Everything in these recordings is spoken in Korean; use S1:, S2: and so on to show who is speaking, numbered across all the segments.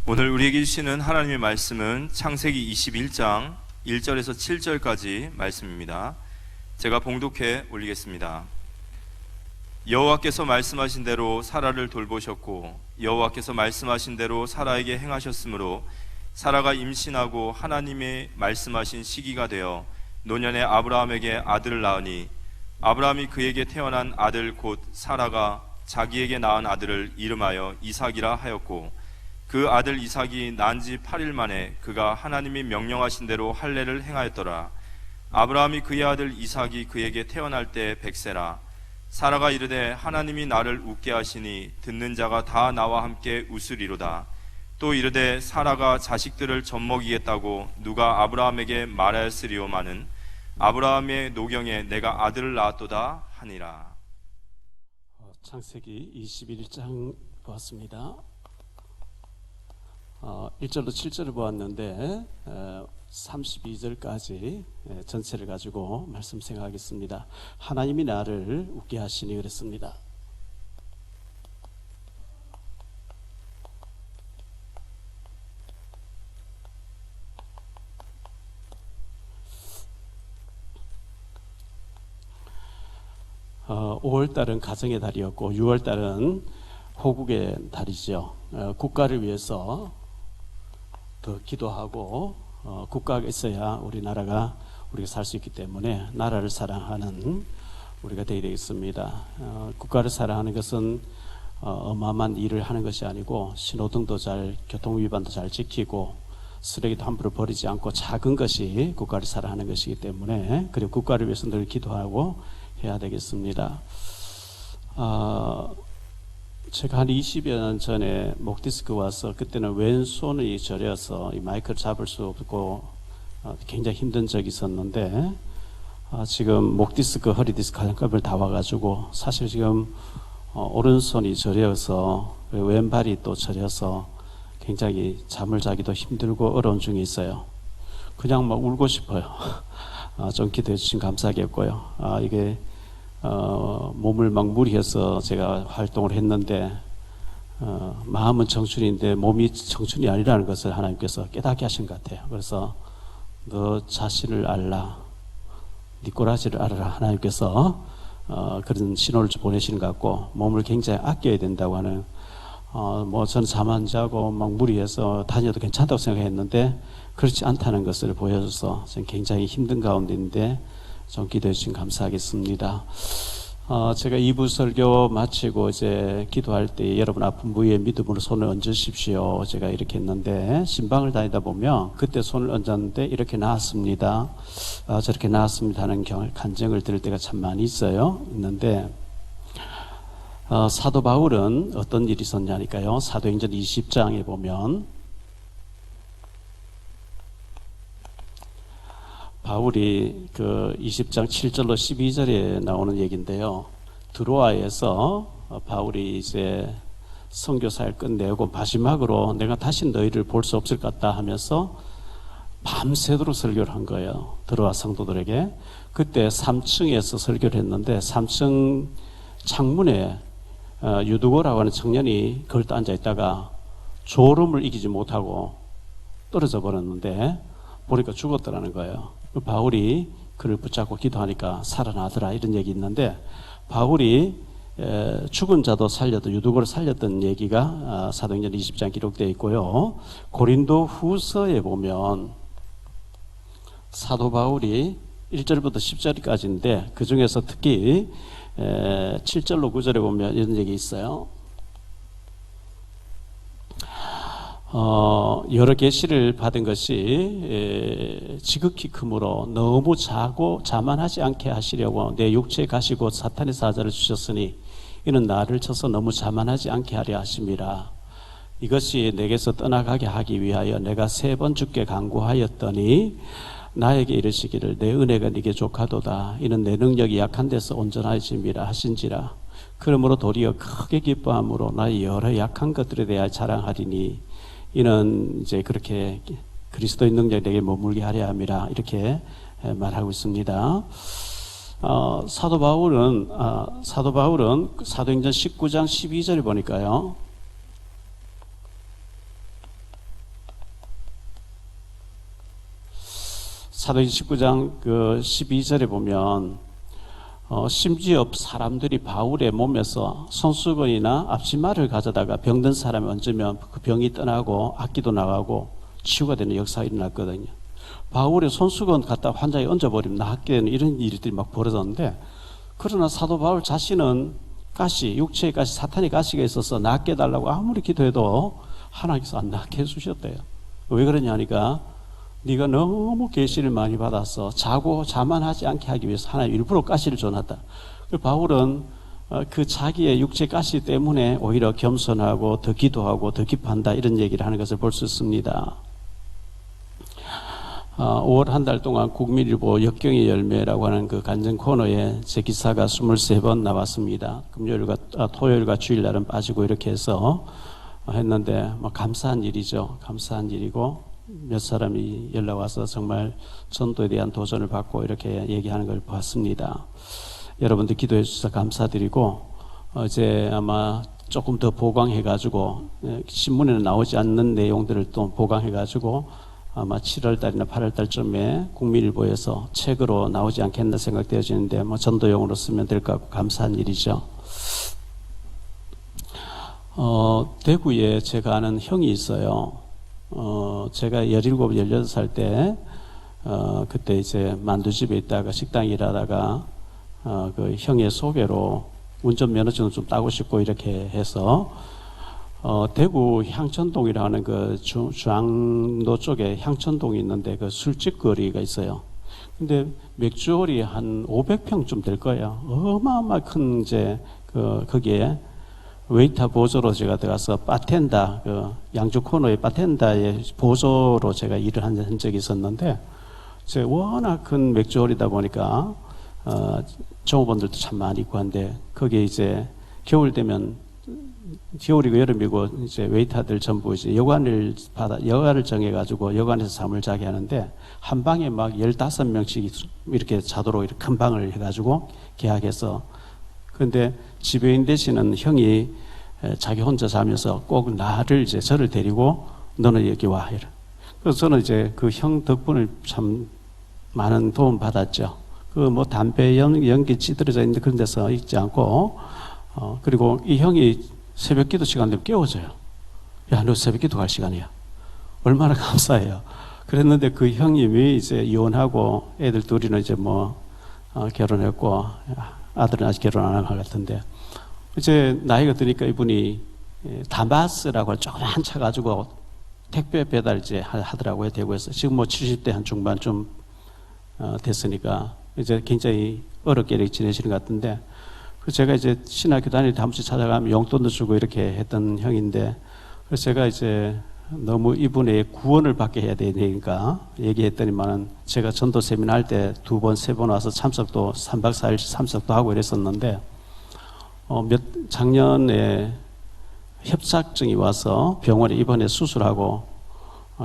S1: 오늘 우리에게 주시는 하나님의 말씀은 창세기 21장 1절에서 7절까지 말씀입니다. 제가 봉독해 올리겠습니다. 여호와께서 말씀하신 대로 사라를 돌보셨고 여호와께서 말씀하신 대로 사라에게 행하셨으므로 사라가 임신하고 하나님의 말씀하신 시기가 되어 노년에 아브라함에게 아들을 낳으니 아브라함이 그에게 태어난 아들 곧 사라가 자기에게 낳은 아들을 이름하여 이삭이라 하였고 그 아들 이삭이 난 지 8일 만에 그가 하나님이 명령하신 대로 할례를 행하였더라. 아브라함이 그의 아들 이삭이 그에게 태어날 때 100세라. 사라가 이르되 하나님이 나를 웃게 하시니 듣는 자가 다 나와 함께 웃으리로다. 또 이르되 사라가 자식들을 젖먹이겠다고 누가 아브라함에게 말하였으리오마는 아브라함의 노경에 내가 아들을 낳았도다 하니라.
S2: 창세기 21장 보았습니다. 1절로 7절을 보았는데 32절까지 전체를 가지고 말씀 생각하겠습니다. 하나님이 나를 웃게 하시니 그랬습니다. 어, 5월달은 가정의 달이었고 6월달은 호국의 달이죠. 국가를 위해서 더 기도하고 국가가 있어야 우리나라가 우리가 살 수 있기 때문에 나라를 사랑하는 우리가 되어야 되겠습니다. 국가를 사랑하는 것은 어마어마한 일을 하는 것이 아니고 신호등도 잘 교통위반도 잘 지키고 쓰레기도 함부로 버리지 않고 작은 것이 국가를 사랑하는 것이기 때문에 그리고 국가를 위해서 늘 기도하고 해야 되겠습니다. 제가 한 20여 년 전에 목디스크 와서 그때는 왼손이 저려서 이 마이크를 잡을 수 없고 굉장히 힘든 적이 있었는데 지금 목디스크, 허리디스크, 가슴값을 다 와가지고 사실 지금 오른손이 저려서 왼발이 또 저려서 굉장히 잠을 자기도 힘들고 어려운 중에 있어요. 그냥 막 울고 싶어요. 좀 기도해 주신 감사하겠고요. 이게 몸을 막 무리해서 제가 활동을 했는데 마음은 청춘인데 몸이 청춘이 아니라는 것을 하나님께서 깨닫게 하신 것 같아요. 그래서 너 자신을 알라, 네 꼬라지를 알아라 하나님께서 그런 신호를 보내시는 것 같고 몸을 굉장히 아껴야 된다고 하는 뭐 저는 잠 안 자고 막 무리해서 다녀도 괜찮다고 생각했는데 그렇지 않다는 것을 보여줘서 저는 굉장히 힘든 가운데인데 좀 기도해 주신 감사하겠습니다. 제가 2부 설교 마치고 이제 기도할 때 여러분 아픈 부위에 믿음으로 손을 얹으십시오. 제가 이렇게 했는데 신방을 다니다 보면 그때 손을 얹었는데 이렇게 나았습니다. 저렇게 나았습니다 하는 간증을 들을 때가 참 많이 있는데 사도 바울은 어떤 일이 있었냐니까요. 사도행전 20장에 보면 바울이 그 20장 7절로 12절에 나오는 얘기인데요. 드로아에서 바울이 이제 선교사를 끝내고 마지막으로 내가 다시 너희를 볼 수 없을 것 같다 하면서 밤새도록 설교를 한 거예요. 드로아 성도들에게. 그때 3층에서 설교를 했는데 3층 창문에 유두고라고 하는 청년이 걸터 앉아 있다가 졸음을 이기지 못하고 떨어져 버렸는데 보니까 죽었더라는 거예요. 바울이 그를 붙잡고 기도하니까 살아나더라 이런 얘기 있는데 바울이 죽은 자도 살려도 유두고를 살렸던 얘기가 사도행전 20장 기록되어 있고요. 고린도 후서에 보면 사도 바울이 1절부터 10절까지인데 그 중에서 특히 7절로 9절에 보면 이런 얘기 있어요. 여러 계시를 받은 것이 지극히 크므로 너무 자만하지 않게 하시려고 내 육체에 가시고 사탄의 사자를 주셨으니 이는 나를 쳐서 너무 자만하지 않게 하려 하심이라. 이것이 내게서 떠나가게 하기 위하여 내가 3번 주께 간구하였더니 나에게 이르시기를 내 은혜가 네게 족하도다. 이는 내 능력이 약한 데서 온전하심이라 하신지라. 그러므로 도리어 크게 기뻐함으로 나의 여러 약한 것들에 대하여 자랑하리니 이는 이제 그렇게 그리스도의 능력이 내게 머물게 하려 함이라 이렇게 말하고 있습니다. 사도 바울은 사도행전 19장 12절을 보니까요. 사도행 19장 그 12절에 보면 심지어 사람들이 바울의 몸에서 손수건이나 앞치마를 가져다가 병든 사람이 얹으면 그 병이 떠나고 악기도 나가고 치유가 되는 역사가 일어났거든요. 바울의 손수건 갖다 환자에 얹어버리면 낫게 되는 이런 일들이 막 벌어졌는데, 그러나 사도 바울 자신은 가시, 육체의 가시, 사탄의 가시가 있어서 낫게 해달라고 아무리 기도해도 하나님께서 안 낫게 해주셨대요. 왜 그러냐니까 네가 너무 계시를 많이 받아서 자고 자만하지 않게 하기 위해서 하나님 일부러 가시를 줘놨다. 바울은 그 자기의 육체 가시 때문에 오히려 겸손하고 더 기도하고 더 기도한다, 이런 얘기를 하는 것을 볼 수 있습니다. 5월 한 달 동안 국민일보 역경의 열매라고 하는 그 간증 코너에 제 기사가 23번 나왔습니다. 금요일과 토요일과 주일날은 빠지고 이렇게 해서 했는데 감사한 일이죠. 감사한 일이고, 몇 사람이 연락 와서 정말 전도에 대한 도전을 받고 이렇게 얘기하는 걸 봤습니다. 여러분들 기도해 주셔서 감사드리고, 이제 아마 조금 더 보강해가지고, 신문에는 나오지 않는 내용들을 또 보강해가지고 아마 7월달이나 8월달쯤에 국민일보에서 책으로 나오지 않겠나 생각되어지는데, 전도용으로 쓰면 될 것 같고 감사한 일이죠. 대구에 제가 아는 형이 있어요. 제가 17, 18살 때, 그때 이제 만두집에 있다가 식당 일하다가, 그 형의 소개로 운전면허증을 좀 따고 싶고 이렇게 해서, 대구 향천동이라는 그 중앙로 쪽에 향천동이 있는데 그 술집 거리가 있어요. 근데 맥주홀이 한 500평쯤 될 거예요. 어마어마한 큰 이제 거기에 웨이터 보조로 제가 들어가서 바텐더, 그 양주 코너의 바텐더의 보조로 제가 일을 한 적이 있었는데, 제가 워낙 큰 맥주홀이다 보니까 종업원들도 참 많이 있고 한데, 거기에 이제 겨울 되면, 겨울이고 여름이고 이제 웨이터들 전부 이제 여관을 정해가지고 여관에서 잠을 자게 하는데, 한 방에 막 15명씩 이렇게 자도록 이렇게 큰 방을 해가지고 계약해서, 근데 지배인 되시는 형이 자기 혼자 자면서 꼭 나를 이제 저를 데리고 너는 여기 와 이래. 그래서 저는 이제 그 형 덕분을 참 많은 도움 받았죠. 그 뭐 담배 연기 찌들어져 있는 그런 데서 있지 않고, 그리고 이 형이 새벽 기도 시간 되면 깨워줘요. 야, 너 새벽 기도 갈 시간이야. 얼마나 감사해요. 그랬는데 그 형님이 이제 이혼하고 애들 둘이는 이제 결혼했고, 아들은 아직 결혼 안 한 것 같은데, 이제 나이가 드니까 이분이 다마스라고 조그만 차 가지고 택배 배달 이제 하더라고요, 대구에서. 지금 70대 한 중반쯤 됐으니까 이제 굉장히 어렵게 이렇게 지내시는 것 같은데, 제가 이제 신학교 다닐 때 한 번씩 찾아가면 용돈도 주고 이렇게 했던 형인데, 그래서 제가 이제 너무 이분의 구원을 받게 해야 되니까 얘기했더니만은, 제가 전도 세미나 할 때 2번, 3번 와서 참석도 3박 4일 참석도 하고 이랬었는데, 작년에 협착증이 와서 병원에 입원해 수술하고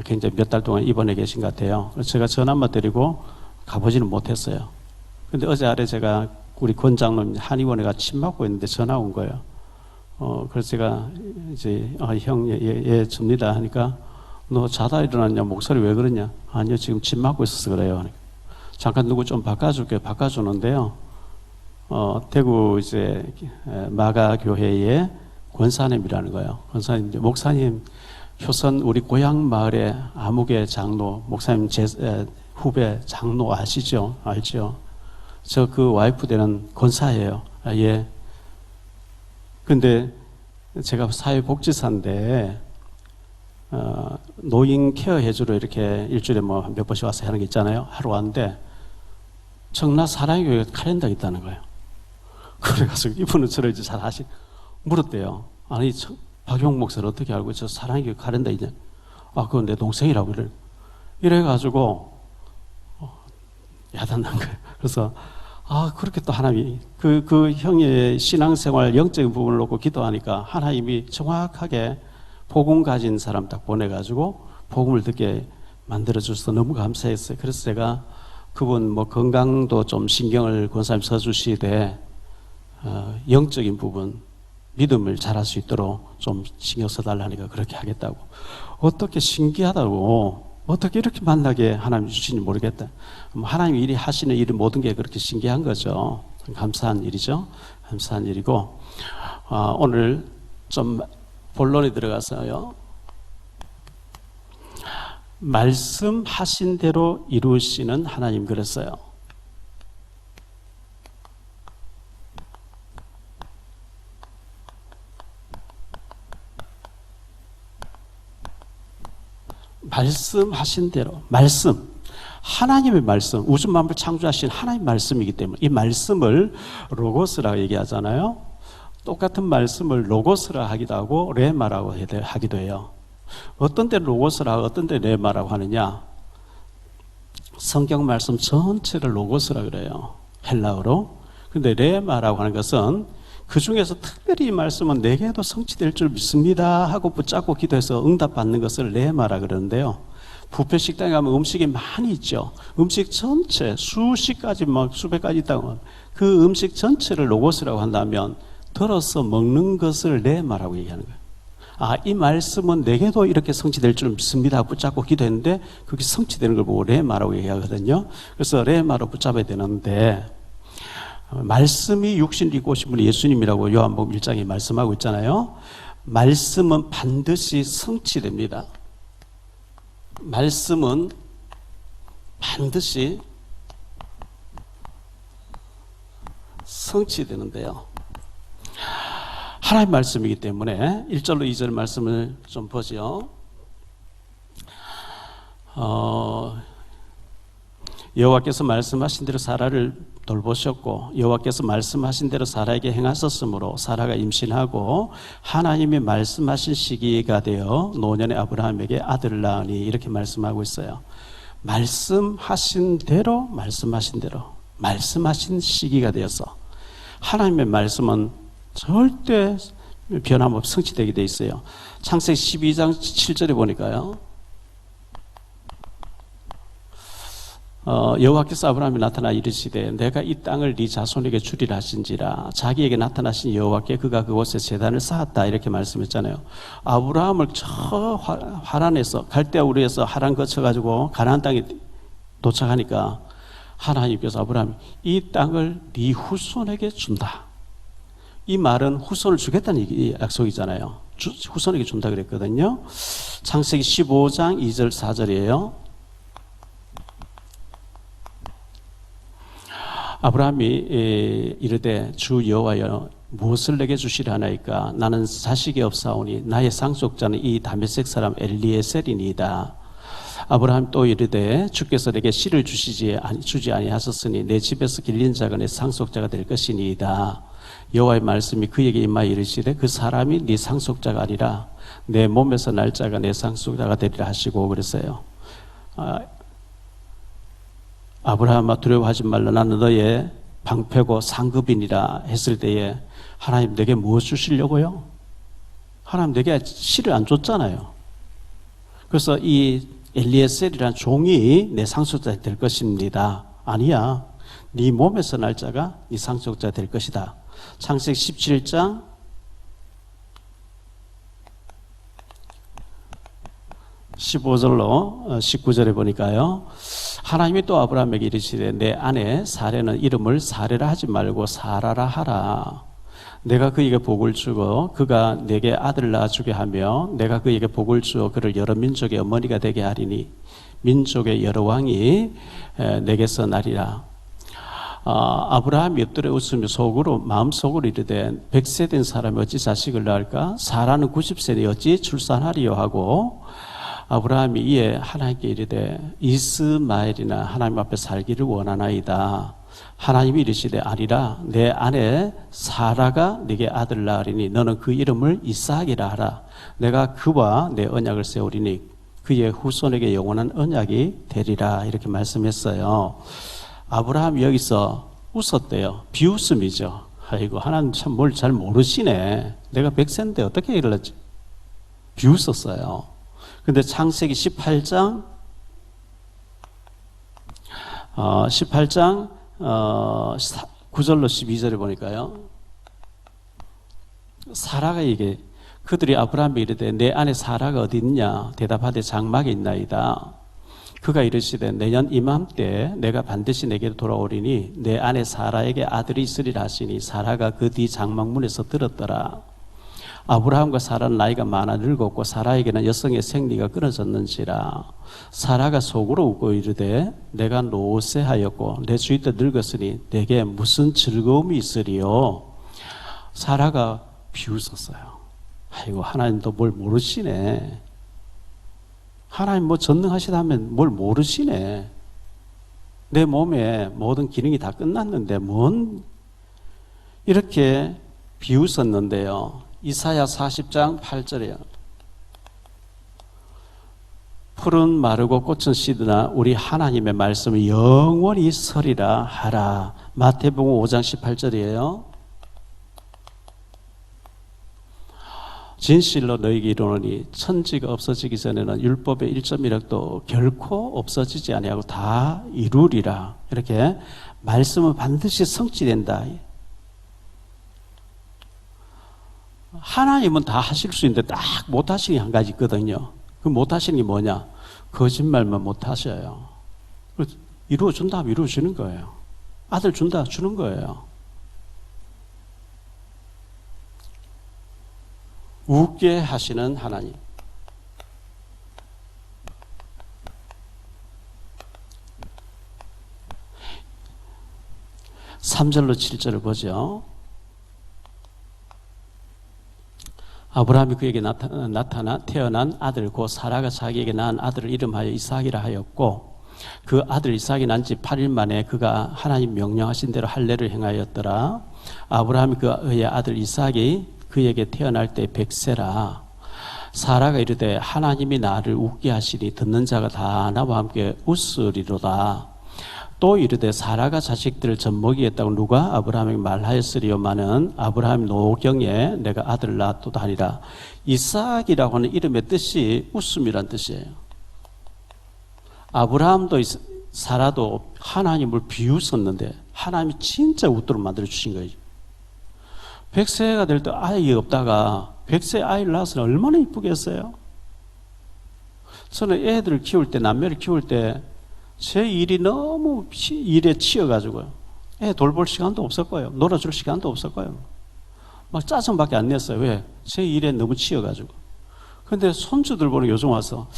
S2: 굉장히 몇 달 동안 입원해 계신 것 같아요. 그래서 제가 전화 한번 드리고 가보지는 못했어요. 근데 어제 아래 제가 우리 권장로님 한의원에 가 침 맞고 있는데 전화 온 거예요. 그래서 제가 이제 형, 예, 줍니다 하니까, 너 자다 일어났냐? 목소리 왜 그러냐? 아니요, 지금 침 맞고 있어서 그래요. 잠깐 누구 좀 바꿔줄게요. 바꿔주는데요. 대구 이제 마가교회의 권사님이라는 거예요. 권사님, 목사님, 효선 우리 고향 마을의 아무개 장로, 목사님 후배 장로 아시죠? 알죠? 저 그 와이프 되는 권사예요. 예. 근데 제가 사회복지사인데, 노인 케어 해주러 이렇게 일주일에 몇 번씩 와서 하는 게 있잖아요. 하루 왔는데, 청라 사랑교회 칼렌더가 있다는 거예요. 그래가지고 이분은 저를 이제 잘 물었대요. 아니, 박용 목사를 어떻게 알고 저 사랑교회 칼렌더 있냐? 그건 내 동생이라고 이래가지고, 야단난 거예요. 그래서, 그렇게 또 하나님이, 그 형의 신앙생활 영적인 부분을 놓고 기도하니까 하나님이 정확하게 복음 가진 사람 딱 보내가지고 복음을 듣게 만들어줘서 너무 감사했어요. 그래서 제가 그분 건강도 좀 신경을 권사님 써주시되, 영적인 부분, 믿음을 잘할 수 있도록 좀 신경 써달라니까 그렇게 하겠다고. 어떻게 신기하다고, 어떻게 이렇게 만나게 하나님이 주시는지 모르겠다. 하나님이 일이 하시는 일이 모든 게 그렇게 신기한 거죠. 감사한 일이죠. 감사한 일이고, 오늘 좀 본론에 들어가서요. 말씀하신 대로 이루시는 하나님 그랬어요. 말씀하신 대로, 말씀, 하나님의 말씀, 우주 만물 창조하신 하나님 말씀이기 때문에 이 말씀을 로고스라고 얘기하잖아요. 똑같은 말씀을 로고스라 하기도 하고 레마라고 하기도 해요. 어떤 때 로고스라고 어떤 때 레마라고 하느냐, 성경 말씀 전체를 로고스라 그래요, 헬라어로. 근데 레마라고 하는 것은 그 중에서 특별히 이 말씀은 내게도 성취될 줄 믿습니다 하고 붙잡고 기도해서 응답받는 것을 레마라 그러는데요. 뷔페 식당에 가면 음식이 많이 있죠. 음식 전체 수십 가지 막 수백 가지 있다고, 그 음식 전체를 로고스라고 한다면 들어서 먹는 것을 레마라고 얘기하는 거예요. 이 말씀은 내게도 이렇게 성취될 줄 믿습니다 하고 붙잡고 기도했는데 그게 성취되는 걸 보고 레마라고 얘기하거든요. 그래서 레마로 붙잡아야 되는데, 말씀이 육신을 입고 오신 분이 예수님이라고 요한복음 1장에 말씀하고 있잖아요. 말씀은 반드시 성취됩니다. 말씀은 반드시 성취되는데요. 하나님 말씀이기 때문에 1절로 2절 말씀을 좀 보죠. 여호와께서 말씀하신 대로 사라를 돌보셨고 여호와께서 말씀하신 대로 사라에게 행하셨으므로 사라가 임신하고 하나님이 말씀하신 시기가 되어 노년의 아브라함에게 아들을 낳으니, 이렇게 말씀하고 있어요. 말씀하신 대로 말씀하신 시기가 되어서, 하나님의 말씀은 절대 변함없이 성취되게 돼 있어요. 창세기 12장 7절에 보니까요, 여호와께서 아브라함에 나타나 이르시되 내가 이 땅을 네 자손에게 주리라 하신지라. 자기에게 나타나신 여호와께 그가 그곳에 제단을 쌓았다, 이렇게 말씀했잖아요. 아브라함을 저 하란에서, 갈대아 우르에서 하란 거쳐가지고 가나안 땅에 도착하니까 하나님께서 아브라함이 이 땅을 네 후손에게 준다, 이 말은 후손을 주겠다는 약속이잖아요. 후손에게 준다 그랬거든요. 창세기 15장 2절 4절이에요. 아브라함이 이르되 주 여호와여 무엇을 내게 주시려나이까? 나는 자식이 없사오니 나의 상속자는 이 다메섹 사람 엘리에셀이니이다. 아브라함 또 이르되 주께서 내게 씨를 주지 아니하셨으니 내 집에서 길린 자가 내 상속자가 될 것이니이다. 여호와의 말씀이 그에게 임하여 이르시되 그 사람이 네 상속자가 아니라 내 몸에서 날 자가 내 상속자가 되리라 하시고 그랬어요. 아브라함아 두려워하지 말라, 나는 너의 방패고 상급이니라 했을 때에 하나님 내게 무엇 주시려고요? 하나님 내게 씨를 안 줬잖아요. 그래서 이 엘리에셀이라는 종이 내 상속자 될 것입니다. 아니야, 네 몸에서 날 자가 네 상속자 될 것이다. 창세기 17장 15절로 19절에 보니까요, 하나님이 또 아브라함에게 이르시되 내 아내 사레는 이름을 사레라 하지 말고 사라라 하라. 내가 그에게 복을 주고 그가 내게 아들을 낳아주게 하며 내가 그에게 복을 주어 그를 여러 민족의 어머니가 되게 하리니 민족의 여러 왕이 내게서 나리라. 아브라함이 엎드려 웃으며 마음속으로 이르되 100세 된 사람이 어찌 자식을 낳을까? 사라는 90세니 어찌 출산하리요 하고, 아브라함이 이에 하나님께 이르되 이스마엘이나 하나님 앞에 살기를 원하나이다. 하나님이 이르시되 아니라 내 아내 사라가 네게 아들을 낳으리니 너는 그 이름을 이삭이라 하라. 내가 그와 내 언약을 세우리니 그의 후손에게 영원한 언약이 되리라, 이렇게 말씀했어요. 아브라함이 여기서 웃었대요. 비웃음이죠. 아이고 하나님 참 뭘 잘 모르시네. 내가 100세인데 어떻게 이럴지 비웃었어요. 근데 창세기 18장 9절로 12절에 보니까요, 사라가 이게 그들이 아브라함에게 이르되 내 아내 사라가 어디 있냐? 대답하되 장막에 있나이다. 그가 이르시되 내년 이맘때 내가 반드시 내게로 돌아오리니 내 아내 사라에게 아들이 있으리라 하시니 사라가 그 뒤 장막문에서 들었더라. 아브라함과 사라는 나이가 많아 늙었고 사라에게는 여성의 생리가 끊어졌는지라. 사라가 속으로 웃고 이르되 내가 노쇠하였고 내 주위때 늙었으니 내게 무슨 즐거움이 있으리요. 사라가 비웃었어요. 아이고, 하나님도 뭘 모르시네. 하나님 뭐 전능하시다면 뭘 모르시네. 내 몸에 모든 기능이 다 끝났는데 뭔 이렇게 비웃었는데요. 이사야 40장 8절이에요. 풀은 마르고 꽃은 시드나 우리 하나님의 말씀을 영원히 서리라 하라. 마태복음 5장 18절이에요. 진실로 너희에게 이르노니 천지가 없어지기 전에는 율법의 1.1획도 결코 없어지지 아니하고 다 이루리라. 이렇게 말씀은 반드시 성취된다. 하나님은 다 하실 수 있는데 딱 못하시는 게 한 가지 있거든요. 그 못하시는 게 뭐냐? 거짓말만 못하셔요. 이루어준다 하면 이루어주는 거예요. 아들 준다 주는 거예요. 웃게 하시는 하나님. 3절로 7절을 보죠. 아브라함이 그에게 나타나 태어난 아들 곧 사라가 자기에게 낳은 아들을 이름하여 이삭이라 하였고 그 아들 이삭이 난 지 8일 만에 그가 하나님 명령하신 대로 할례를 행하였더라. 아브라함이 그의 아들 이삭이 그에게 태어날 때 100세라. 사라가 이르되 하나님이 나를 웃게 하시니 듣는 자가 다 나와 함께 웃으리로다. 또 이르되 사라가 자식들을 젖먹이겠다고 누가 아브라함에게 말하였으리요마는 아브라함 노경에 내가 아들을 낳았도다 하니라. 이삭이라고 하는 이름의 뜻이 웃음이란 뜻이에요. 아브라함도 사라도 하나님을 비웃었는데 하나님이 진짜 웃도록 만들어 주신 거예요. 100세가 될 때 아이 없다가 100세 아이를 낳았으니 얼마나 이쁘겠어요? 저는 애들을 키울 때, 남매를 키울 때 제 일이 너무 일에 치여가지고요. 애 돌볼 시간도 없었고요. 놀아줄 시간도 없었고요. 막 짜증밖에 안 냈어요. 왜? 제 일에 너무 치여가지고. 근데 손주들 보는 요즘 와서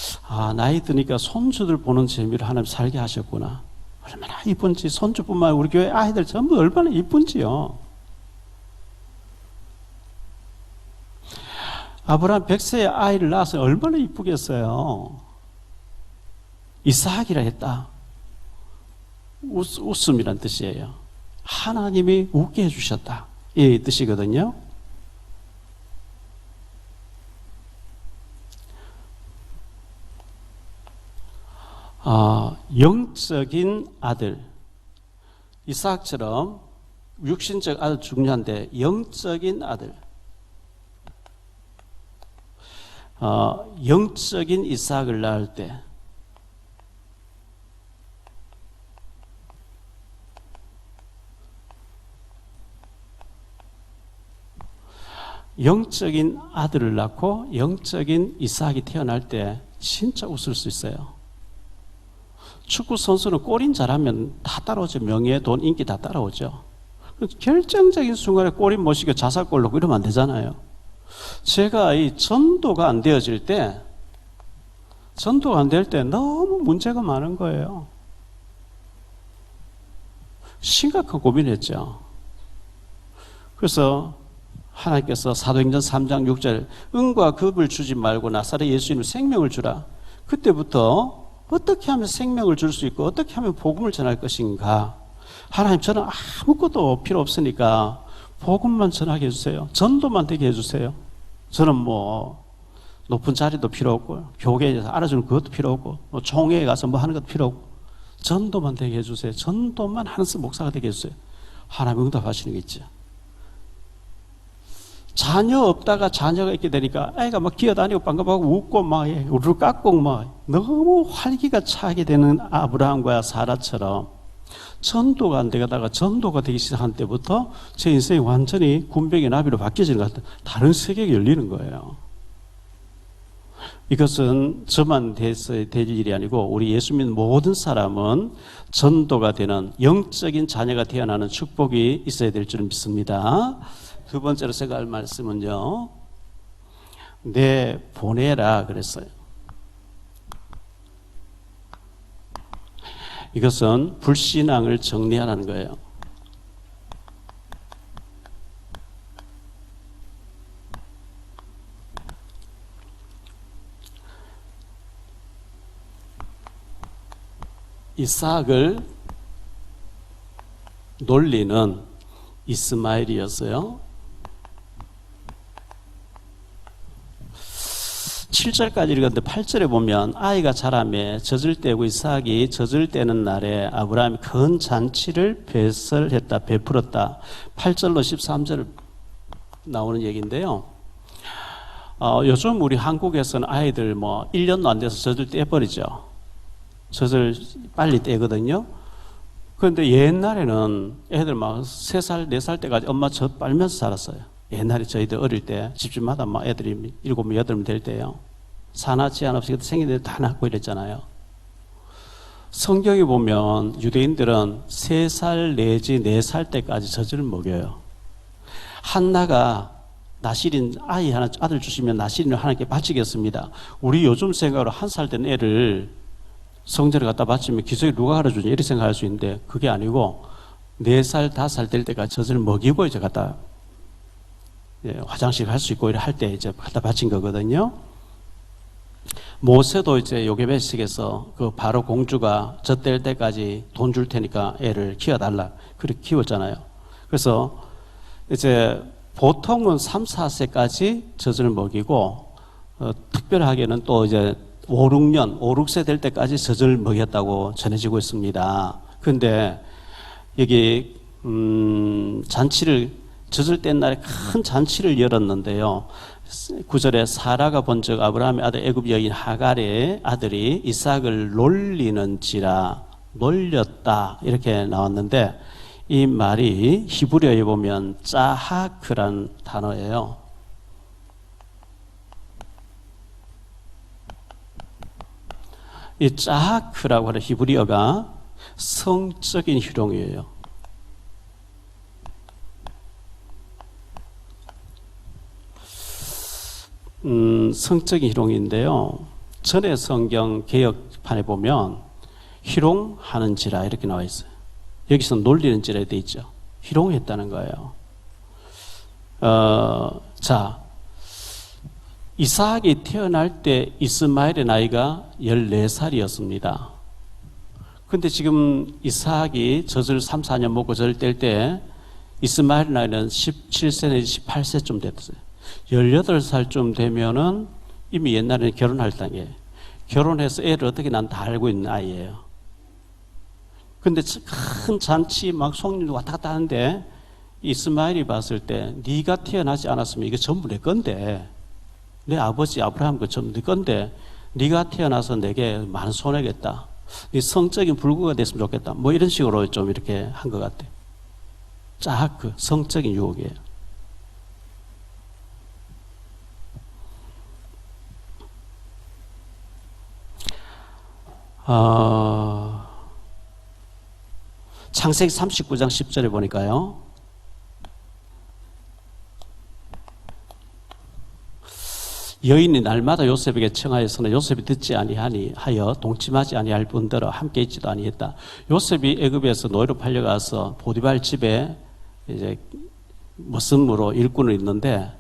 S2: 나이 드니까 손주들 보는 재미를 하나님 살게 하셨구나. 얼마나 이쁜지. 손주뿐만 아니라 우리 교회 아이들 전부 얼마나 이쁜지요. 아브라함 100세의 아이를 낳아서 얼마나 이쁘겠어요. 이삭이라 했다. 웃음이란 뜻이에요. 하나님이 웃게 해주셨다. 이 뜻이거든요. 영적인 아들. 이삭처럼 육신적 아들 중요한데 영적인 아들. 영적인 이삭을 낳을 때 영적인 아들을 낳고 영적인 이삭이 태어날 때 진짜 웃을 수 있어요. 축구 선수는 골인 잘하면 다 따라오죠. 명예, 돈, 인기 다 따라오죠. 결정적인 순간에 골인 못시고 자살골 넣고 이러면 안 되잖아요. 제가 이 전도가 안 되어질 때, 전도가 안 될 때 너무 문제가 많은 거예요. 심각한 고민했죠. 그래서 하나님께서 사도행전 3장 6절 은과 금을 주지 말고 나사렛 예수님을 생명을 주라. 그때부터 어떻게 하면 생명을 줄 수 있고 어떻게 하면 복음을 전할 것인가. 하나님 저는 아무것도 필요 없으니까 복음만 전하게 해주세요. 전도만 되게 해주세요. 저는 뭐 높은 자리도 필요 없고 교계에서 알아주는 그것도 필요 없고 뭐 총회에 가서 뭐 하는 것도 필요 없고 전도만 되게 해주세요. 전도만 하는 목사가 되게 해주세요. 하나님 응답하시는 게 있죠. 자녀 없다가 자녀가 있게 되니까 애가 막 기어다니고 반갑하고 웃고 막 우르르 깎고 막 너무 활기가 차게 되는 아브라함과 사라처럼 전도가 안 되다가 전도가 되기 시작한 때부터 제 인생이 완전히 군병의 나비로 바뀌어지는 것 같아요. 다른 세계가 열리는 거예요. 이것은 저만 돼서 될 일이 아니고 우리 예수 믿는 모든 사람은 전도가 되는 영적인 자녀가 태어나는 축복이 있어야 될 줄 믿습니다. 두 번째로 제가 할 말씀은요, 내 보내라 그랬어요. 이것은 불신앙을 정리하라는 거예요. 이삭을 놀리는 이스마엘이었어요. 7절까지 읽었는데 8절에 보면 아이가 자라매 젖을 떼고 이삭이 젖을 떼는 날에 아브라함이 큰 잔치를 배설했다, 베풀었다. 8절로 13절 나오는 얘기인데요. 요즘 우리 한국에서는 아이들 1년도 안 돼서 젖을 떼버리죠. 젖을 빨리 떼거든요. 그런데 옛날에는 애들 막 3살, 4살 때까지 엄마 젖 빨면서 자랐어요. 옛날에 저희들 어릴 때 집집마다 막 애들이 7, 8명 될 때요. 사나 제한 없이 생긴 애들 다 낳고 이랬잖아요. 성경에 보면 유대인들은 3살 내지 4살 때까지 젖을 먹여요. 한나가 나실인 아이 하나, 아들 주시면 나실인을 하나님께 바치겠습니다. 우리 요즘 생각으로 1살 된 애를 성전에 갖다 바치면 기저귀 누가 가르쳐주냐 이렇게 생각할 수 있는데 그게 아니고 4살, 5살 될 때까지 젖을 먹이고 이제 갖다 화장실 갈 수 있고 이래 할 때 이제 갖다 바친 거거든요. 모세도 이제 요게벳식에서 그 바로 공주가 젖 뗄 때까지 돈 줄 테니까 애를 키워달라 그렇게 키웠잖아요. 그래서 이제 보통은 3, 4세까지 젖을 먹이고 특별하게는 또 이제 5, 6세 될 때까지 젖을 먹였다고 전해지고 있습니다. 그런데 여기 젖을 뗀 날에 큰 잔치를 열었는데요. 9절에 사라가 본즉 아브라함의 아들 애굽 여인 하갈의 아들이 이삭을 놀리는지라, 놀렸다 이렇게 나왔는데 이 말이 히브리어에 보면 짜하크란 단어예요. 이 짜하크라고 하는 히브리어가 성적인 희롱이에요. 성적인 희롱인데요. 전에 성경 개역판에 보면 희롱하는지라 이렇게 나와 있어요. 여기서 놀리는지라 되어 있죠. 희롱했다는 거예요. 자, 이삭이 태어날 때 이스마엘의 나이가 14살이었습니다. 근데 지금 이삭이 젖을 3, 4년 먹고 젖을 뗄 때 이스마엘의 나이는 17세 내지 18세쯤 됐어요. 18살쯤 되면은 이미 옛날에는 결혼할 단계, 결혼해서 애를 어떻게 난 다 알고 있는 아이예요. 근데 큰 잔치 막 손님도 왔다 갔다 하는데 이스마엘이 봤을 때 네가 태어나지 않았으면 이게 전부 내 건데, 내 아버지 아브라함 그 전부 내 건데 네가 태어나서 내게 많은 손해겠다. 네 성적인 불구가 됐으면 좋겠다. 뭐 이런 식으로 좀 이렇게 한 것 같아요. 그 성적인 유혹이에요. 창세기 39장 10절에 보니까요. 여인이 날마다 요셉에게 청하였으나 요셉이 듣지 아니하니 하여 동침하지 아니할 뿐더러 함께 있지도 아니했다. 요셉이 애굽에서 노예로 팔려가서 보디발 집에 이제 머슴으로 일꾼을 있는데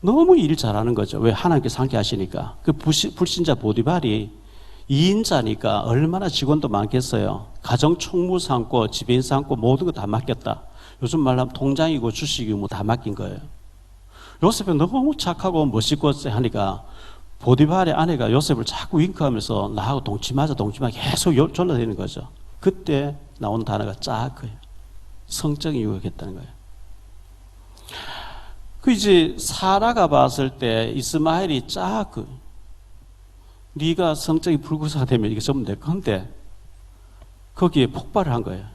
S2: 너무 일 잘하는 거죠. 왜? 하나님께서 함께 하시니까. 그 불신자 보디발이 2인자니까 얼마나 직원도 많겠어요. 가정 총무 삼고 지배인 삼고 모든 거 다 맡겼다. 요즘 말로 하면 통장이고 주식이고 뭐 다 맡긴 거예요. 요셉이 너무 착하고 멋있고 하니까 보디발의 아내가 요셉을 자꾸 윙크하면서 나하고 동침하자 계속 졸라대는 거죠. 그때 나온 단어가 짜크예요. 성적인 유혹했다는 거예요. 그 이제 사라가 봤을 때 이스마엘이 짜크, 네가 성적인 불구사가 되면 이게 전부 내 건데 거기에 폭발을 한 거예요.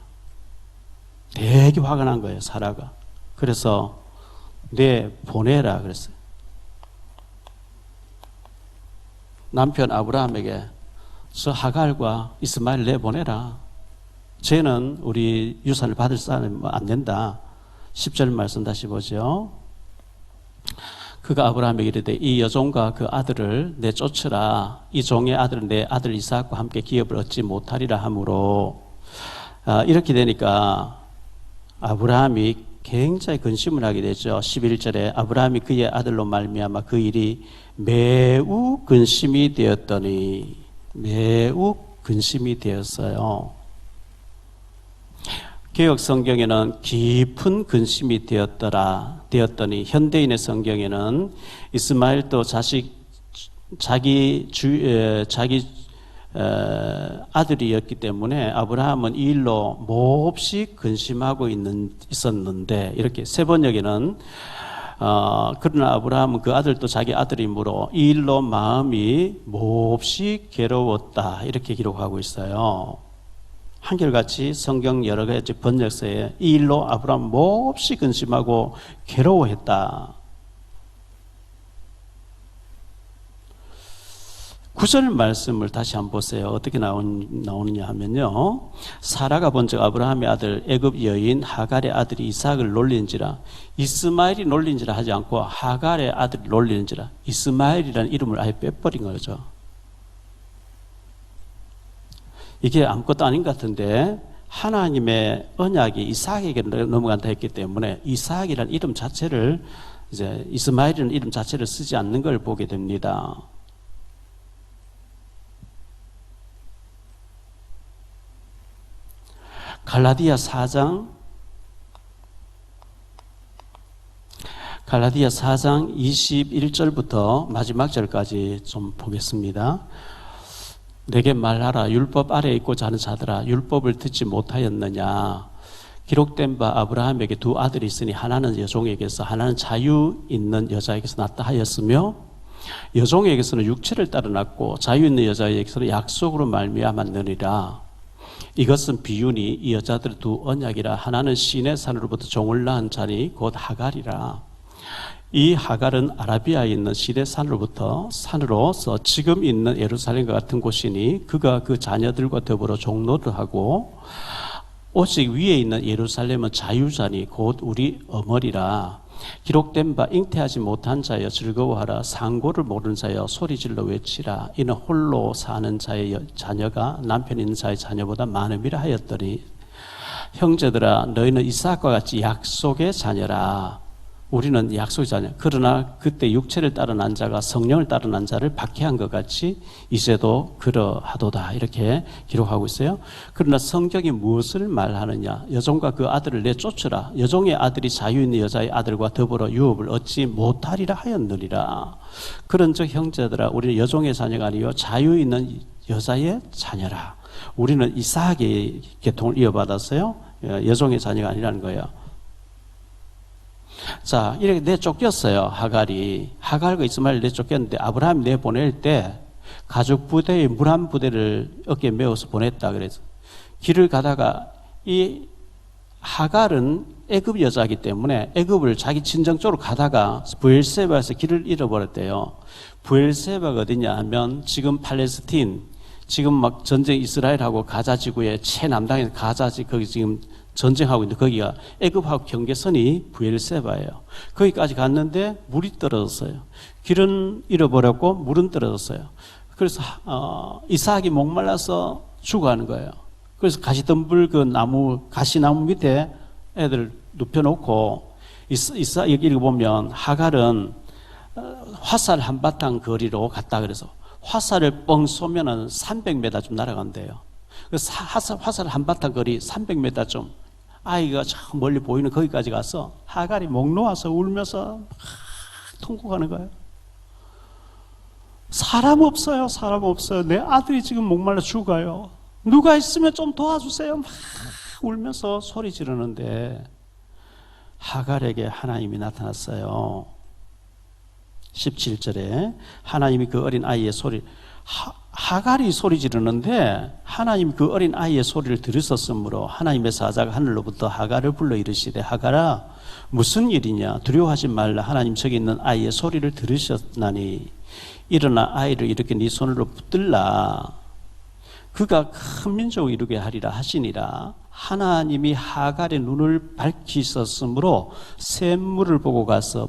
S2: 되게 화가 난 거예요, 사라가. 그래서 내 보내라 그랬어요. 남편 아브라함에게 저 하갈과 이스마엘 내보내라. 쟤는 우리 유산을 받을 사람이 안 된다. 10절 말씀 다시 보죠. 그가 아브라함에게 이르되 이 여종과 그 아들을 내쫓으라. 이 종의 아들은 내 아들 이삭과 함께 기업을 얻지 못하리라 하므로 이렇게 되니까 아브라함이 굉장히 근심을 하게 되죠. 11절에 아브라함이 그의 아들로 말미암아 그 일이 매우 근심이 되었더니 매우 근심이 되었어요. 개혁 성경에는 깊은 근심이 되었더니 현대인의 성경에는 이스마엘도 자기 아들이었기 때문에 아브라함은 이 일로 몹시 근심하고 있었는데 이렇게 세 번역에는 그러나 아브라함은 그 아들도 자기 아들이므로 이 일로 마음이 몹시 괴로웠다 이렇게 기록하고 있어요. 한결같이 성경 여러 가지 번역서에 이 일로 아브라함 몹시 근심하고 괴로워했다. 9절 말씀을 다시 한번 보세요. 어떻게 나오느냐 하면요. 사라가 본즉 아브라함의 아들 애굽 여인 하갈의 아들이 이삭을 놀린지라. 이스마엘이 놀린지라 하지 않고 하갈의 아들이 놀리는지라. 이스마엘이라는 이름을 아예 빼버린 거죠. 이게 아무것도 아닌 것 같은데 하나님의 언약이 이삭에게 넘어간다 했기 때문에 이삭이라는 이름 자체를 이제 이스마엘이라는 이름 자체를 쓰지 않는 걸 보게 됩니다. 갈라디아 4장 21절부터 마지막 절까지 좀 보겠습니다. 내게 말하라. 율법 아래에 있고자 하는 자들아, 율법을 듣지 못하였느냐. 기록된 바 아브라함에게 두 아들이 있으니 하나는 여종에게서 하나는 자유 있는 여자에게서 낳다 하였으며 여종에게서는 육체를 따라 낳고 자유 있는 여자에게서는 약속으로 말미암았느니라. 이것은 비유니 이 여자들 두 언약이라. 하나는 시내 산으로부터 종을 낳은 자니 곧 하갈이라. 이 하갈은 아라비아에 있는 시내 산으로서 지금 있는 예루살렘과 같은 곳이니 그가 그 자녀들과 더불어 종노를 하고 오직 위에 있는 예루살렘은 자유자니 곧 우리 어머니라. 기록된 바 잉태하지 못한 자여 즐거워하라. 상고를 모르는 자여 소리질러 외치라. 이는 홀로 사는 자의 자녀가 남편 있는 자의 자녀보다 많음이라 하였더니 형제들아 너희는 이삭과 같이 약속의 자녀라. 우리는 약속의 자녀. 그러나 그때 육체를 따라 난 자가 성령을 따라 난 자를 박해한 것 같이 이제도 그러하도다. 이렇게 기록하고 있어요. 그러나 성경이 무엇을 말하느냐. 여종과 그 아들을 내쫓으라. 여종의 아들이 자유 있는 여자의 아들과 더불어 유업을 얻지 못하리라 하였느니라. 그런즉 형제들아 우리는 여종의 자녀가 아니요 자유 있는 여자의 자녀라. 우리는 이삭의 계통을 이어받았어요. 여종의 자녀가 아니라는 거예요. 자, 이렇게 내쫓겼어요. 하갈과 이스마엘 내쫓겼는데 아브라함이 내보낼 때 가죽 부대의 물 한 부대를 어깨에 메어서 보냈다 그래서 길을 가다가 이 하갈은 애굽 여자이기 때문에 애굽을 자기 친정 쪽으로 가다가 브엘세바에서 길을 잃어버렸대요. 브엘세바가 어디냐 하면 지금 팔레스틴, 지금 막 전쟁 이스라엘하고 가자 지구의 최남단에서 가자 거기 지금 전쟁하고 있는데 거기가 애굽하고 경계선이 브엘세바예요. 거기까지 갔는데 물이 떨어졌어요. 길은 잃어버렸고 물은 떨어졌어요. 그래서 이삭이 목말라서 죽어가는 거예요. 그래서 가시덤불 그 가시나무 밑에 애들 눕혀놓고 여기 보면 하갈은 화살 한바탕 거리로 갔다 그래서 화살을 뻥 쏘면은 300m쯤 날아간대요. 그래서 화살 한바탕 거리 300m쯤 아이가 저 멀리 보이는 거기까지 가서 하갈이 목 놓아서 울면서 막 통곡하는 거예요. 사람 없어요. 내 아들이 지금 목말라 죽어요. 누가 있으면 좀 도와주세요. 막 울면서 소리 지르는데 하갈에게 하나님이 나타났어요. 17절에 하나님이 그 어린 아이의 소리, 하갈이 소리 지르는데 하나님 그 어린 아이의 소리를 들으셨으므로 하나님의 사자가 하늘로부터 하갈을 불러 이르시되 하갈아 무슨 일이냐 두려워하지 말라 하나님 저기 있는 아이의 소리를 들으셨나니 일어나 아이를 이렇게 네 손으로 붙들라 그가 큰 민족을 이루게 하리라 하시니라. 하나님이 하갈의 눈을 밝히셨으므로 샘물을 보고 가서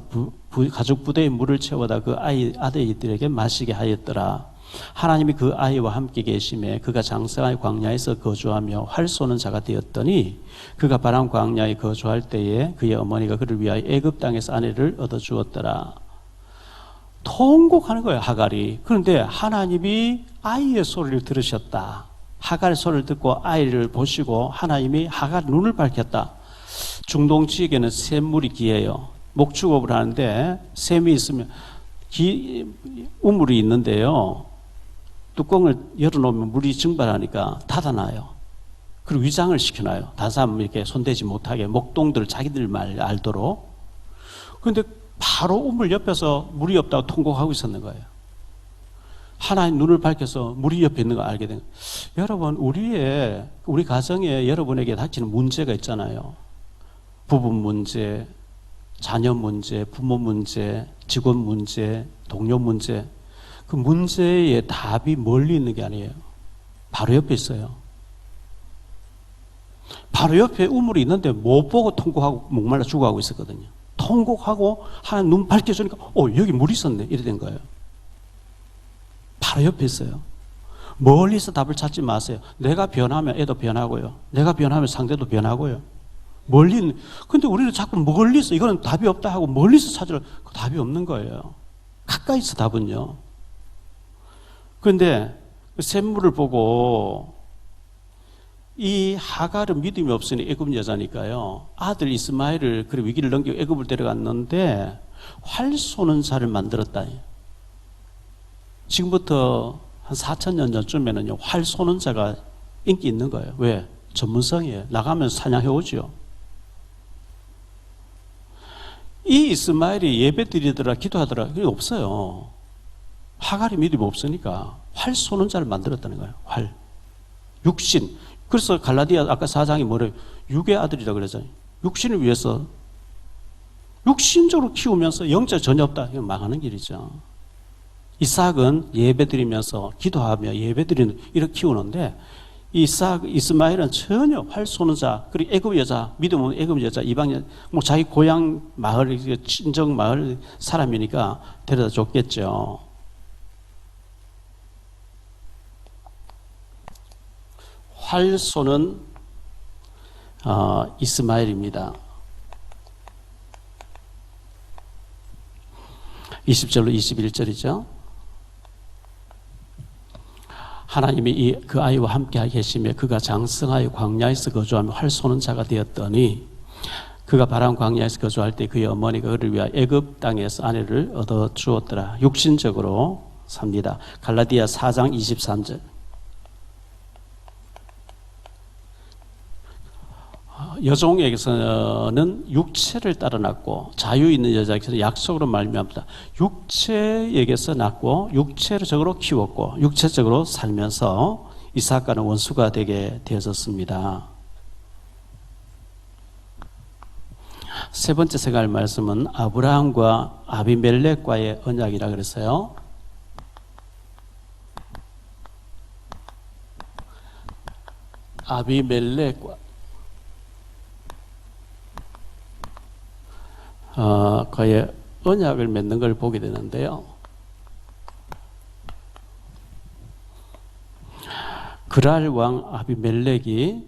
S2: 가죽 부대에 물을 채워다 그 아들들에게 마시게 하였더라. 하나님이 그 아이와 함께 계심에 그가 장성한 광야에서 거주하며 활 쏘는 자가 되었더니 그가 바람 광야에 거주할 때에 그의 어머니가 그를 위하여 애굽 땅에서 아내를 얻어 주었더라. 통곡하는 거예요, 하갈이. 그런데 하나님이 아이의 소리를 들으셨다. 하갈의 소리를 듣고 아이를 보시고 하나님이 하갈 눈을 밝혔다. 중동 지역에는 샘물이 귀해요. 목축업을 하는데 샘이 있으면 우물이 있는데요. 뚜껑을 열어놓으면 물이 증발하니까 닫아놔요. 그리고 위장을 시켜놔요. 다른 사람 이렇게 손대지 못하게 목동들 자기들 말 알도록. 그런데 바로 우물 옆에서 물이 없다고 통곡하고 있었는 거예요. 하나님 눈을 밝혀서 물이 옆에 있는 걸 알게 된 거예요. 여러분, 우리 가정에 여러분에게 닥치는 문제가 있잖아요. 부부 문제, 자녀 문제, 부모 문제, 직원 문제, 동료 문제. 그 문제의 답이 멀리 있는 게 아니에요. 바로 옆에 있어요. 바로 옆에 우물이 있는데 못 보고 통곡하고 목말라 죽어가고 있었거든요. 통곡하고 하나님 눈 밝혀주니까 여기 물이 있었네 이래 된 거예요. 바로 옆에 있어요. 멀리서 답을 찾지 마세요. 내가 변하면 애도 변하고요. 내가 변하면 상대도 변하고요. 멀리 있는. 근데 우리는 자꾸 멀리서 이거는 답이 없다 하고 멀리서 찾으려 답이 없는 거예요. 가까이서 답은요. 그런데 그 샘물을 보고 이 하갈은 믿음이 없으니 애굽 여자니까요. 아들 이스마엘을 그 위기를 넘기고 애굽을 데려갔는데 활 쏘는 자를 만들었다. 지금부터 한 4,000년 전쯤에는요, 활 쏘는 자가 인기 있는 거예요. 왜? 전문성이에요. 나가면 사냥해 오죠. 이 이스마엘이 예배 드리더라, 기도하더라, 그게 없어요. 하갈이 믿음이 없으니까 활 쏘는 자를 만들었다는 거예요. 활. 육신. 그래서 갈라디아 아까 4장이 뭐래요? 육의 아들이라고 그러잖아요. 육신을 위해서 육신적으로 키우면서 영적 전혀 없다. 이거 망하는 길이죠. 이삭은 예배 드리면서 기도하며 예배 드리는 이렇게 키우는데 이스마엘은 전혀 활 쏘는 자, 그리고 애굽 여자, 믿음 없는 애굽 여자, 이방 여자, 뭐 자기 고향 마을, 친정 마을 사람이니까 데려다 줬겠죠. 활 쏘는 이스마엘입니다. 20절로 21절이죠. 하나님이 그 아이와 함께 계시며 그가 장성하여 광야에서 거주하며 활 쏘는 자가 되었더니 그가 바람 광야에서 거주할 때 그의 어머니가 그를 위하여 애굽 땅에서 아내를 얻어 주었더라. 육신적으로 삽니다. 갈라디아 4장 23절. 여종에게서는 육체를 따라 낳고 자유 있는 여자에게서는 약속으로 말미암다. 육체에게서 낳고 육체적으로 키웠고 육체적으로 살면서 이삭과는 원수가 되게 되어졌습니다. 세 번째 생각할 말씀은 아브라함과 아비멜렉과의 언약이라 그랬어요. 아비멜렉과 그의 언약을 맺는 걸 보게 되는데요. 그랄 왕 아비멜렉이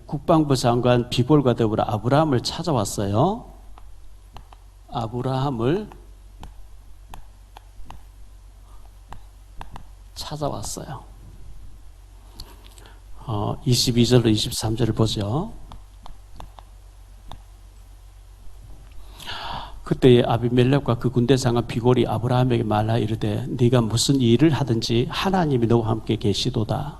S2: 국방부 장관 비볼과 더불어 아브라함을 찾아왔어요. 아브라함을 찾아왔어요. 22절로 23절을 보죠. 그때 아비멜렉과 그 군대 장관 비골이 아브라함에게 말하여 이르되 네가 무슨 일을 하든지 하나님이 너와 함께 계시도다.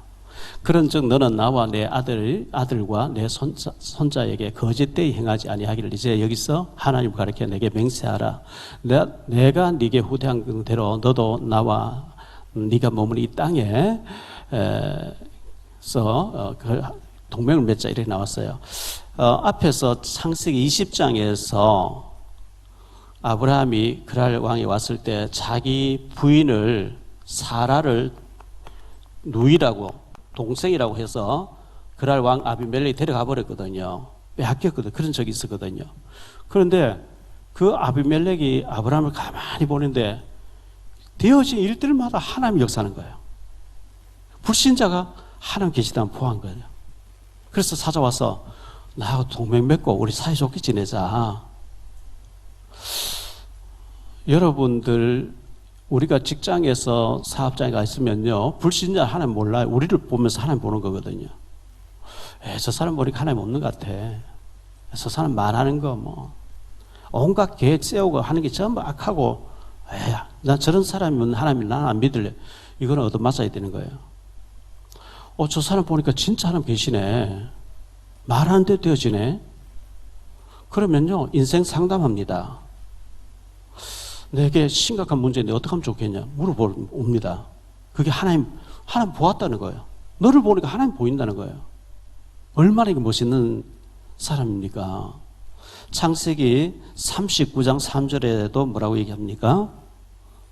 S2: 그런즉 너는 나와 내 아들과 내 손자에게 거짓되이 행하지 아니하기를 이제 여기서 하나님 가르쳐 내게 맹세하라. 내가 네게 후대한 대로 너도 나와 네가 머무는 이 땅에 동맹을 맺자 이렇게 나왔어요. 앞에서 창세기 20장에서 아브라함이 그랄 왕이 왔을 때 자기 부인을 사라를 누이라고 동생이라고 해서 그랄 왕 아비멜렉이 데려가 버렸거든요. 빼앗겼거든요. 그런 적이 있었거든요. 그런데 그 아비멜렉이 아브라함을 가만히 보는데 되어진 일들마다 하나님이 역사하는 거예요. 불신자가 하나님 계시다는 포한 거예요. 그래서 찾아와서 나하고 동맹 맺고 우리 사이좋게 지내자. 여러분들 우리가 직장에서 사업장에 가 있으면요, 불신자 하나님 몰라요. 우리를 보면서 하나님 보는 거거든요. 저 사람 보니까 하나님 없는 것 같아. 저 사람 말하는 거 뭐 온갖 계획 세우고 하는 게 전부 악하고, 난 저런 사람이면 하나님이 나는 안 믿을래. 이거는 얻어맞아야 되는 거예요. 저 사람 보니까 진짜 하나님 계시네. 말하는 대로 되어지네. 그러면요, 인생 상담합니다. 내게 심각한 문제인데 어떻게 하면 좋겠냐 물어봅니다. 그게 하나님 보았다는 거예요. 너를 보니까 하나님 보인다는 거예요. 얼마나 이게 멋있는 사람입니까? 창세기 39장 3절에도 뭐라고 얘기합니까?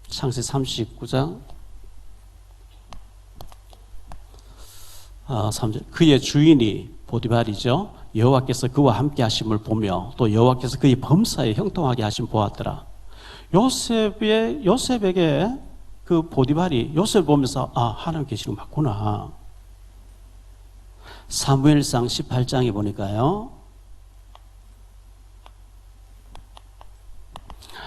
S2: 창세기 39장 3절. 그의 주인이 보디발이죠. 여호와께서 그와 함께 하심을 보며 또 여호와께서 그의 범사에 형통하게 하심 보았더라. 요셉에게 그 보디발이 요셉을 보면서 하나님 계시는 거 맞구나. 사무엘상 18장에 보니까요,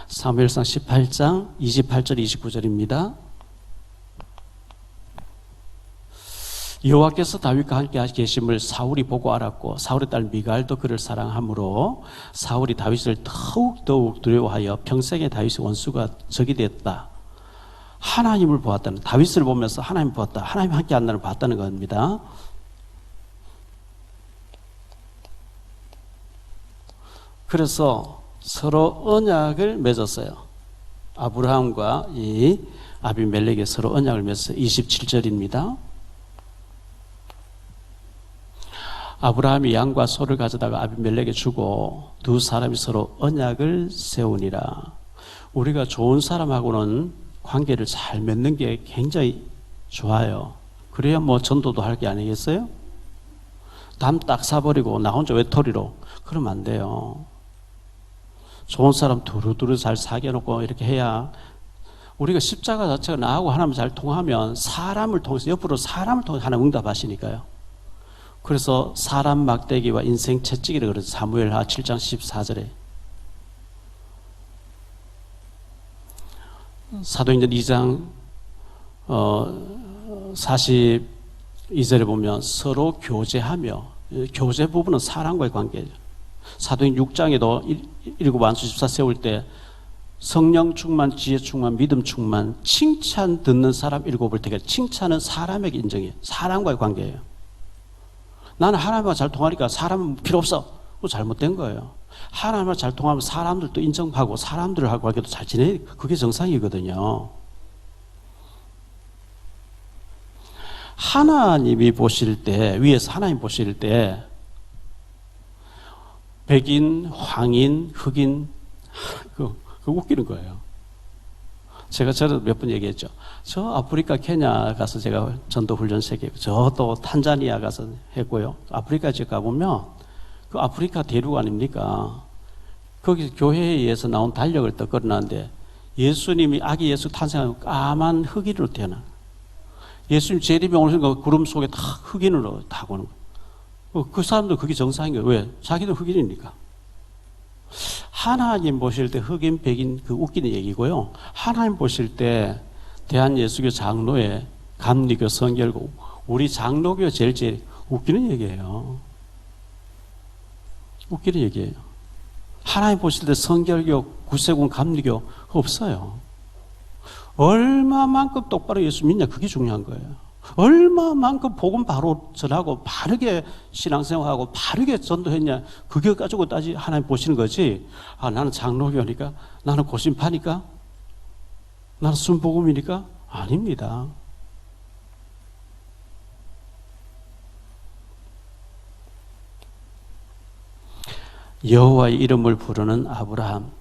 S2: 사무엘상 18장 28절 29절입니다. 여호와께서 다윗과 함께 계심을 사울이 보고 알았고 사울의 딸 미갈도 그를 사랑하므로 사울이 다윗을 더욱 두려워하여 평생에 다윗의 원수가 적이 되었다. 하나님을 보았다는, 다윗을 보면서 하나님 보았다. 하나님 함께 한다는 봤다는 겁니다. 그래서 서로 언약을 맺었어요. 아브라함과 이 아비멜렉이 서로 언약을 맺었어요. 27절입니다. 아브라함이 양과 소를 가져다가 아비멜렉에 주고 두 사람이 서로 언약을 세우니라. 우리가 좋은 사람하고는 관계를 잘 맺는 게 굉장히 좋아요. 그래야 뭐 전도도 할 게 아니겠어요? 담 딱 사버리고 나 혼자 외톨이로 그러면 안 돼요. 좋은 사람 두루두루 잘 사귀어놓고 이렇게 해야, 우리가 십자가 자체가 나하고 하나님 잘 통하면 사람을 통해서, 옆으로 사람을 통해서 하나님 응답하시니까요. 그래서 사람 막대기와 인생 채찍이라 그러죠. 사무엘하 7장 14절에. 사도행전 2장 42절에 보면 서로 교제하며, 교제 부분은 사람과의 관계죠. 사도행전 6장에도 일곱 안수 집사 세울 때 성령 충만, 지혜 충만, 믿음 충만, 칭찬 듣는 사람 일곱을 되게, 칭찬은 사람에게 인정해요. 사람과의 관계예요. 나는 하나님과 잘 통하니까 사람은 필요 없어. 잘못된 거예요. 하나님과 잘 통하면 사람들도 인정하고 사람들하고 관계도 잘 지내. 그게 정상이거든요. 하나님이 보실 때, 위에서 하나님 보실 때 백인, 황인, 흑인, 그 웃기는 거예요. 제가 저도 몇 번 얘기했죠. 저 아프리카 케냐 가서 제가 전도 훈련 세계고, 저 또 탄자니아 가서 했고요. 아프리카 지역 가보면 그 아프리카 대륙 아닙니까? 거기 교회에 의해서 나온 달력을 또 걸어놨는데 예수님이 아기 예수 탄생하고 까만 흑인으로 태어나. 예수님 재림에 오는 거 구름 속에 다 흑인으로 타고 오는 거. 그 사람도 그게 정상인 거예요. 왜? 자기도 흑인이니까. 하나님 보실 때 흑인, 백인 그 웃기는 얘기고요. 하나님 보실 때 대한예수교 장로회, 감리교, 성결교, 우리 장로교 제일 웃기는 얘기예요. 웃기는 얘기예요. 하나님 보실 때 성결교, 구세군, 감리교 없어요. 얼마만큼 똑바로 예수 믿냐, 그게 중요한 거예요. 얼마만큼 복음 바로 전하고 바르게 신앙생활하고 바르게 전도했냐. 그게 가지고 하나님 보시는 거지. 아, 나는 장로교니까, 나는 고신파니까, 나는 순복음이니까. 아닙니다. 여호와의 이름을 부르는 아브라함.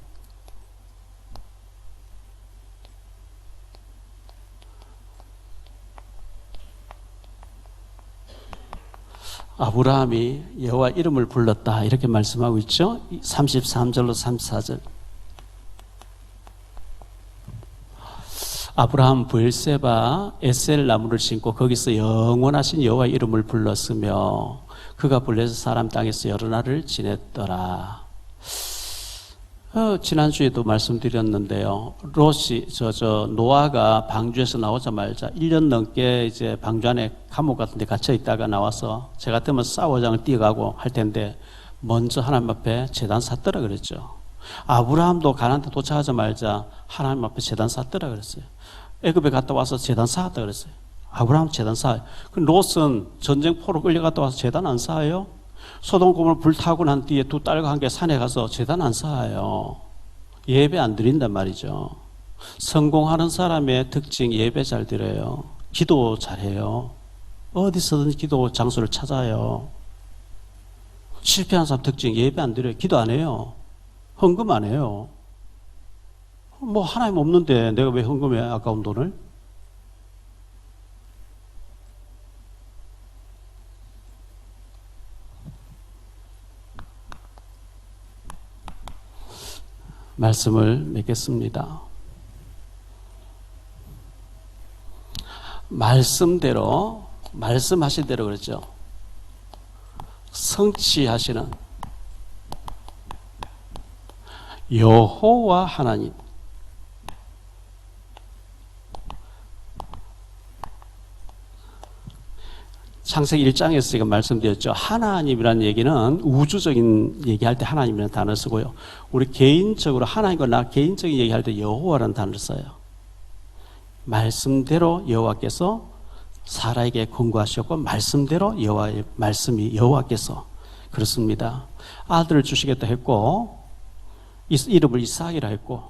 S2: 아브라함이 여호와 이름을 불렀다 이렇게 말씀하고 있죠. 33절로 34절. 아브라함 브엘세바 에셀 나무를 심고 거기서 영원하신 여호와 이름을 불렀으며 그가 블레셋 사람 땅에서 여러 날을 지냈더라. 지난주에도 말씀드렸는데요. 노아가 방주에서 나오자마자 1년 넘게 이제 방주 안에 감옥 같은 데 갇혀 있다가 나와서 저 같으면 싸워장을 뛰어가고 할 텐데 먼저 하나님 앞에 제단 샀더라 그랬죠. 아브라함도 가나안 데 도착하자마자 하나님 앞에 제단 샀더라 그랬어요. 애굽에 갔다 와서 제단 쌓았다 그랬어요. 아브라함 제단 쌓아요. 그 롯은 전쟁포로 끌려갔다 와서 제단 안 쌓아요? 소돔 고모라 불타고 난 뒤에 두 딸과 함께 산에 가서 제단 안 쌓아요. 예배 안 드린단 말이죠. 성공하는 사람의 특징 예배 잘 드려요. 기도 잘해요. 어디서든 기도 장소를 찾아요. 실패한 사람 특징 예배 안 드려요. 기도 안 해요. 헌금 안 해요. 뭐 하나님 없는데 내가 왜 헌금해 아까운 돈을? 말씀을 맺겠습니다. 말씀대로 말씀하신 대로 그랬죠. 성취하시는 여호와 하나님. 창세기 1장에서 제가 말씀드렸죠. 하나님이라는 얘기는 우주적인 얘기할 때 하나님이라는 단어를 쓰고요. 우리 개인적으로 하나님과 나 개인적인 얘기할 때 여호와라는 단어를 써요. 말씀대로 여호와께서 사라에게 권고하셨고 말씀대로 여호와의 말씀이 여호와께서 그렇습니다. 아들을 주시겠다 했고 이름을 이삭이라 했고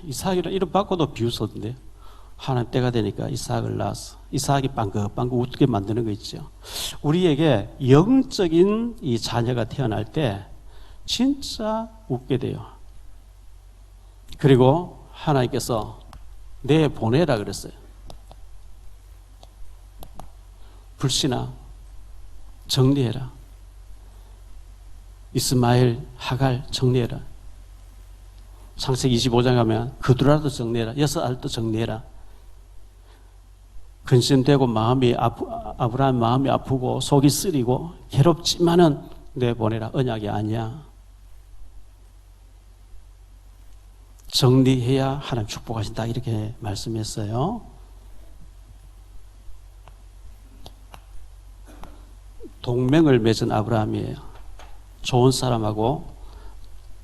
S2: 이삭이라 이름 바꿔도 비웃었는데요. 하나님 때가 되니까 이삭을 낳았어. 이삭이 빵긋빵긋 웃게 만드는 거 있죠. 우리에게 영적인 이 자녀가 태어날 때 진짜 웃게 돼요. 그리고 하나님께서 내보내라 그랬어요. 불신아 정리해라. 이스마엘 하갈 정리해라. 창세기 25장 가면 그두라도 정리해라. 6알도 정리해라. 근심되고 아브라함 마음이 아프고 속이 쓰리고 괴롭지만은 내보내라. 언약이 아니야. 정리해야 하나님 축복하신다 이렇게 말씀했어요. 동맹을 맺은 아브라함이에요. 좋은 사람하고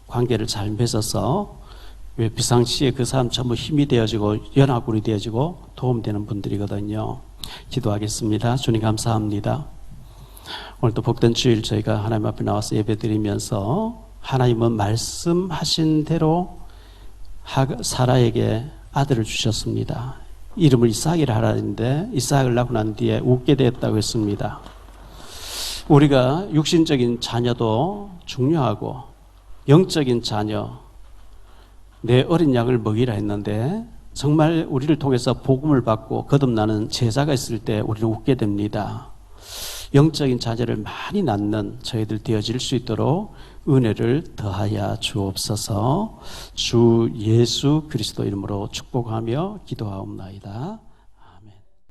S2: 관계를 잘 맺어서 왜 비상시에 그 사람 전부 힘이 되어지고 연합군이 되어지고 도움되는 분들이거든요. 기도하겠습니다. 주님 감사합니다. 오늘도 복된 주일 저희가 하나님 앞에 나와서 예배드리면서 하나님은 말씀하신 대로 사라에게 아들을 주셨습니다. 이름을 이삭이라 하라는데 이삭을 낳고 난 뒤에 웃게 되었다고 했습니다. 우리가 육신적인 자녀도 중요하고 영적인 자녀 내 어린 양을 먹이라 했는데 정말 우리를 통해서 복음을 받고 거듭나는 제자가 있을 때 우리는 웃게 됩니다. 영적인 자녀를 많이 낳는 저희들 되어질 수 있도록 은혜를 더하여 주옵소서. 주 예수 그리스도 이름으로 축복하며 기도하옵나이다.